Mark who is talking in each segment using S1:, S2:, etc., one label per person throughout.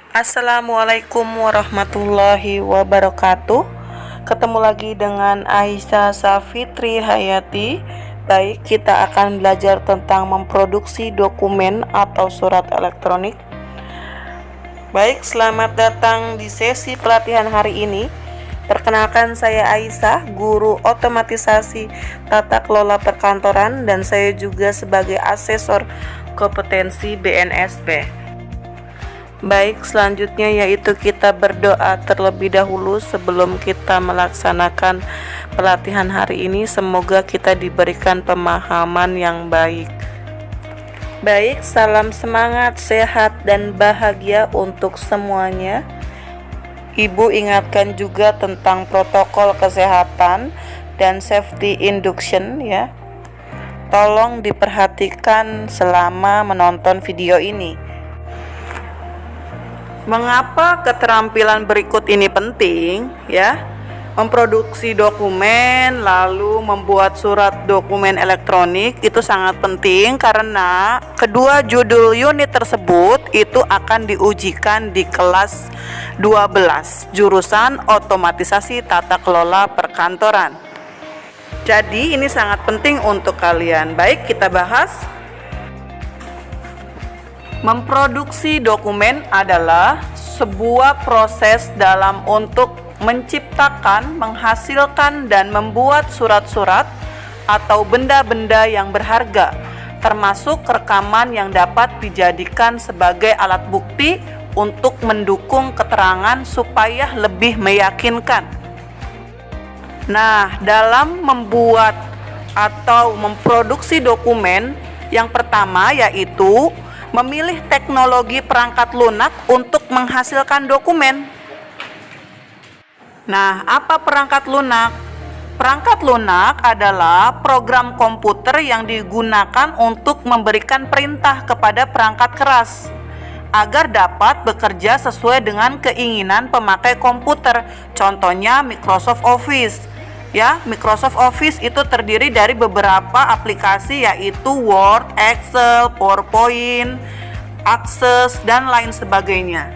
S1: Assalamualaikum warahmatullahi wabarakatuh. Ketemu lagi dengan Aisyah Safitri Hayati. Baik, kita akan belajar tentang memproduksi dokumen atau surat elektronik. Baik, selamat datang di sesi pelatihan hari ini. Perkenalkan, saya Aisyah, guru otomatisasi tata kelola perkantoran, dan saya juga sebagai asesor kompetensi BNSP. Baik, selanjutnya yaitu kita berdoa terlebih dahulu sebelum kita melaksanakan pelatihan hari ini. Semoga kita diberikan pemahaman yang baik. Baik, salam semangat, sehat, dan bahagia untuk semuanya. Ibu ingatkan juga tentang protokol kesehatan dan safety induction ya. Tolong diperhatikan selama menonton video ini. Mengapa keterampilan berikut ini penting ya? Memproduksi dokumen lalu membuat surat dokumen elektronik itu sangat penting karena kedua judul unit tersebut itu akan diujikan di kelas 12 jurusan otomatisasi tata kelola perkantoran. Jadi ini sangat penting untuk kalian. Baik, kita bahas. Memproduksi dokumen adalah sebuah proses dalam untuk menciptakan, menghasilkan, dan membuat surat-surat atau benda-benda yang berharga, termasuk rekaman yang dapat dijadikan sebagai alat bukti untuk mendukung keterangan supaya lebih meyakinkan. Nah, dalam membuat atau memproduksi dokumen, yang pertama yaitu memilih teknologi perangkat lunak untuk menghasilkan dokumen. Nah, apa perangkat lunak? Perangkat lunak adalah program komputer yang digunakan untuk memberikan perintah kepada perangkat keras agar dapat bekerja sesuai dengan keinginan pemakai komputer. Contohnya Microsoft Office. Ya, Microsoft Office itu terdiri dari beberapa aplikasi yaitu Word, Excel, PowerPoint, Access, dan lain sebagainya.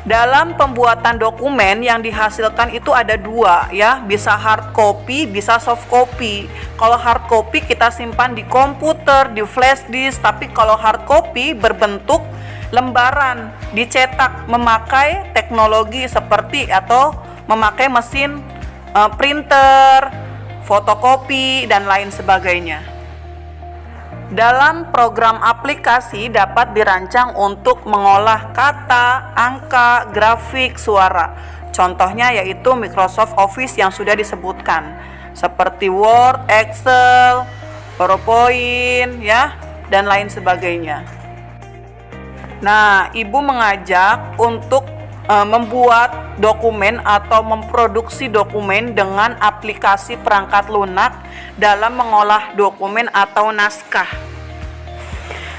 S1: Dalam pembuatan dokumen yang dihasilkan itu ada dua ya, bisa hard copy, bisa soft copy. Kalau hard copy kita simpan di komputer, di flash disk, tapi kalau hard copy berbentuk lembaran, dicetak memakai teknologi seperti atau memakai mesin printer, fotokopi, dan lain sebagainya. Dalam program aplikasi dapat dirancang untuk mengolah kata, angka, grafik, suara. Contohnya yaitu Microsoft Office yang sudah disebutkan, seperti Word, Excel, PowerPoint, ya, dan lain sebagainya. Nah, Ibu mengajak untuk membuat dokumen atau memproduksi dokumen dengan aplikasi perangkat lunak dalam mengolah dokumen atau naskah.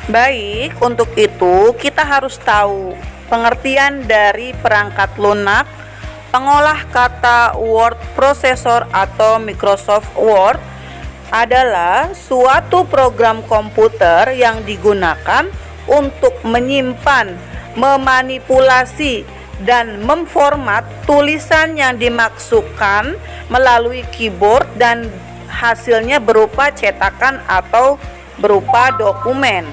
S1: Baik, untuk itu kita harus tahu pengertian dari perangkat lunak, pengolah kata word processor atau Microsoft Word adalah suatu program komputer yang digunakan untuk menyimpan, memanipulasi, dan memformat tulisan yang dimaksudkan melalui keyboard dan hasilnya berupa cetakan atau berupa dokumen.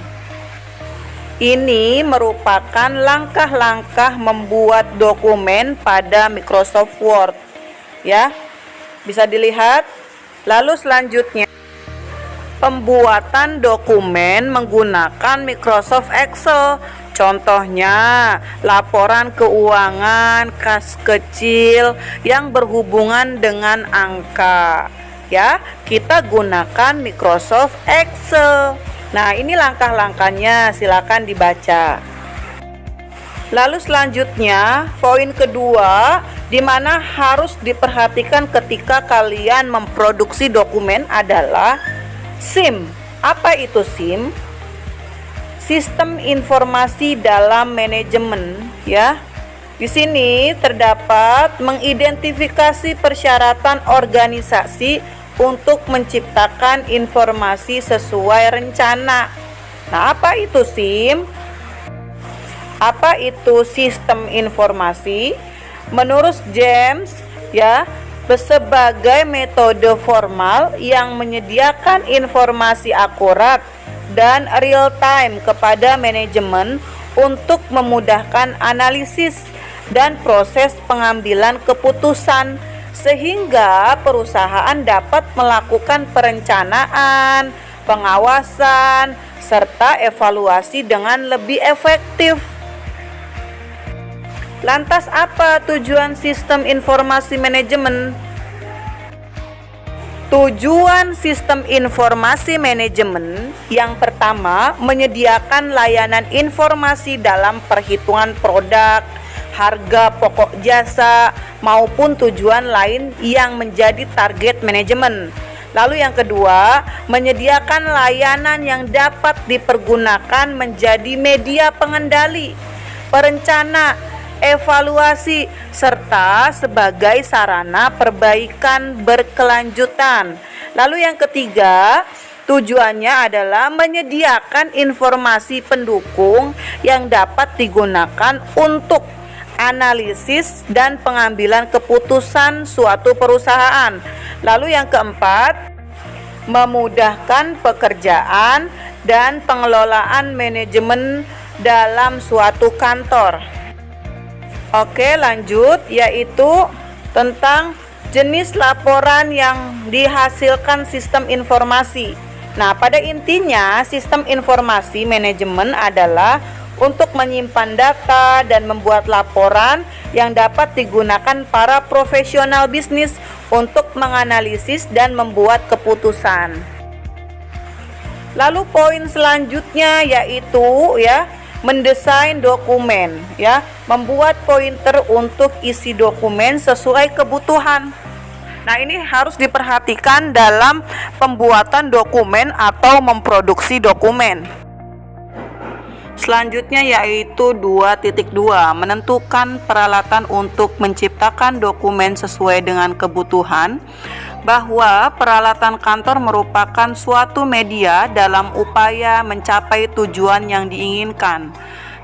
S1: Ini merupakan langkah-langkah membuat dokumen pada Microsoft Word. Ya, bisa dilihat. Lalu selanjutnya pembuatan dokumen menggunakan Microsoft Excel. Contohnya, laporan keuangan kas kecil yang berhubungan dengan angka. Ya, kita gunakan Microsoft Excel. Nah, ini langkah-langkahnya, silakan dibaca. Lalu selanjutnya, poin kedua, di mana harus diperhatikan ketika kalian memproduksi dokumen adalah SIM. Apa itu SIM? Sistem informasi dalam manajemen ya. Di sini terdapat mengidentifikasi persyaratan organisasi untuk menciptakan informasi sesuai rencana. Nah, apa itu SIM? Apa itu sistem informasi? Menurut James, ya, sebagai metode formal yang menyediakan informasi akurat dan real time kepada manajemen untuk memudahkan analisis dan proses pengambilan keputusan sehingga perusahaan dapat melakukan perencanaan, pengawasan, serta evaluasi dengan lebih efektif. Lantas apa tujuan sistem informasi manajemen? Tujuan sistem informasi manajemen yang pertama, menyediakan layanan informasi dalam perhitungan produk, harga pokok jasa, maupun tujuan lain yang menjadi target manajemen. Lalu yang kedua, menyediakan layanan yang dapat dipergunakan menjadi media pengendali, perencana, evaluasi, serta sebagai sarana perbaikan berkelanjutan. Lalu yang ketiga, tujuannya adalah menyediakan informasi pendukung yang dapat digunakan untuk analisis dan pengambilan keputusan suatu perusahaan. Lalu yang keempat, memudahkan pekerjaan dan pengelolaan manajemen dalam suatu kantor. Oke, lanjut, yaitu tentang jenis laporan yang dihasilkan sistem informasi. Nah, pada intinya sistem informasi manajemen adalah untuk menyimpan data dan membuat laporan yang dapat digunakan para profesional bisnis untuk menganalisis dan membuat keputusan. Lalu poin selanjutnya yaitu mendesain dokumen, membuat pointer untuk isi dokumen sesuai kebutuhan. Nah, ini harus diperhatikan dalam pembuatan dokumen atau memproduksi dokumen. Selanjutnya yaitu 2.2, menentukan peralatan untuk menciptakan dokumen sesuai dengan kebutuhan, bahwa peralatan kantor merupakan suatu media dalam upaya mencapai tujuan yang diinginkan,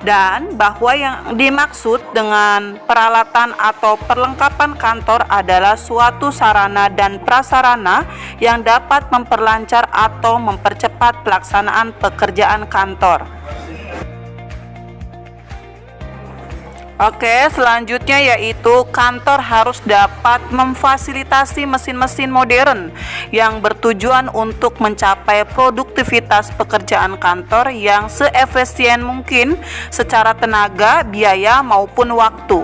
S1: dan bahwa yang dimaksud dengan peralatan atau perlengkapan kantor adalah suatu sarana dan prasarana yang dapat memperlancar atau mempercepat pelaksanaan pekerjaan kantor. Oke, selanjutnya yaitu kantor harus dapat memfasilitasi mesin-mesin modern yang bertujuan untuk mencapai produktivitas pekerjaan kantor yang seefisien mungkin secara tenaga, biaya maupun waktu.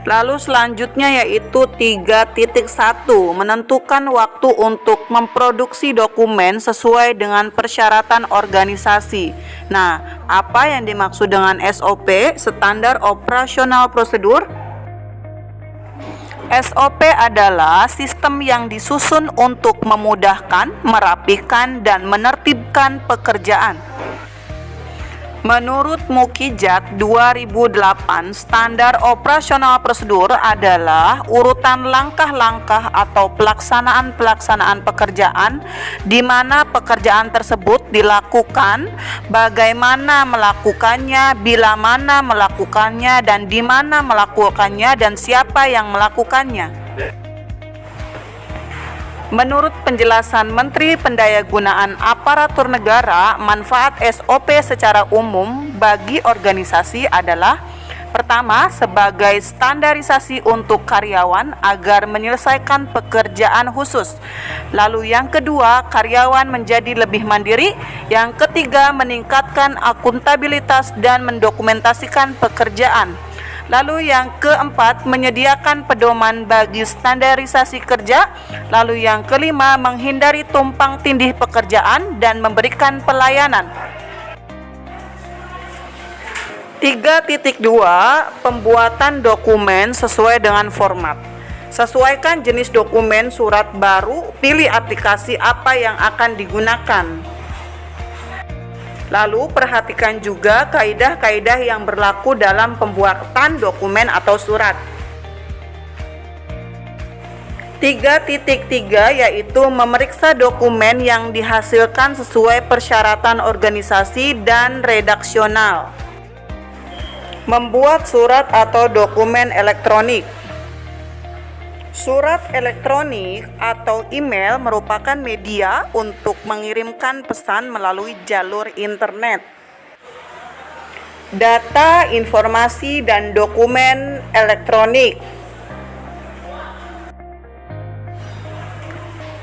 S1: Lalu selanjutnya yaitu 3.1, menentukan waktu untuk memproduksi dokumen sesuai dengan persyaratan organisasi. Nah, apa yang dimaksud dengan SOP, Standar Operasional Prosedur? SOP adalah sistem yang disusun untuk memudahkan, merapikan, dan menertibkan pekerjaan. Menurut Mukijat 2008, standar operasional prosedur adalah urutan langkah-langkah atau pelaksanaan-pelaksanaan pekerjaan di mana pekerjaan tersebut dilakukan, bagaimana melakukannya, bila mana melakukannya, dan di mana melakukannya, dan siapa yang melakukannya. Menurut penjelasan Menteri Pendayagunaan Aparatur Negara, manfaat SOP secara umum bagi organisasi adalah: pertama, sebagai standarisasi untuk karyawan agar menyelesaikan pekerjaan khusus. Lalu yang kedua, karyawan menjadi lebih mandiri. Yang ketiga, meningkatkan akuntabilitas dan mendokumentasikan pekerjaan. Lalu yang keempat, menyediakan pedoman bagi standarisasi kerja. Lalu yang kelima, menghindari tumpang tindih pekerjaan dan memberikan pelayanan. 3.2, pembuatan dokumen sesuai dengan format. Sesuaikan jenis dokumen surat baru, pilih aplikasi apa yang akan digunakan. Lalu perhatikan juga kaidah-kaidah yang berlaku dalam pembuatan dokumen atau surat. 3.3 yaitu memeriksa dokumen yang dihasilkan sesuai persyaratan organisasi dan redaksional. Membuat surat atau dokumen elektronik. Surat elektronik atau email merupakan media untuk mengirimkan pesan melalui jalur internet. Data, informasi, dan dokumen elektronik.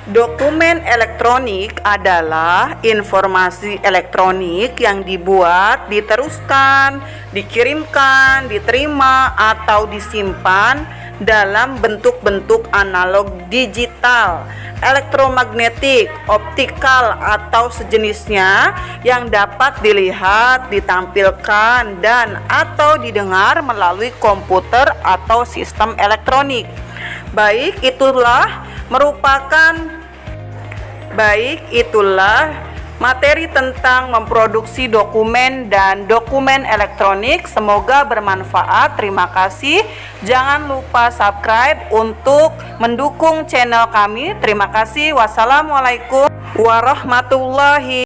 S1: Dokumen elektronik adalah informasi elektronik yang dibuat, diteruskan, dikirimkan, diterima, atau disimpan dalam bentuk-bentuk analog, digital, elektromagnetik, optikal, atau sejenisnya yang dapat dilihat, ditampilkan, dan atau didengar melalui komputer atau sistem elektronik. Baik itulah materi tentang memproduksi dokumen dan dokumen elektronik. Semoga bermanfaat. Terima kasih. Jangan lupa subscribe untuk mendukung channel kami. Terima kasih. Wassalamualaikum warahmatullahi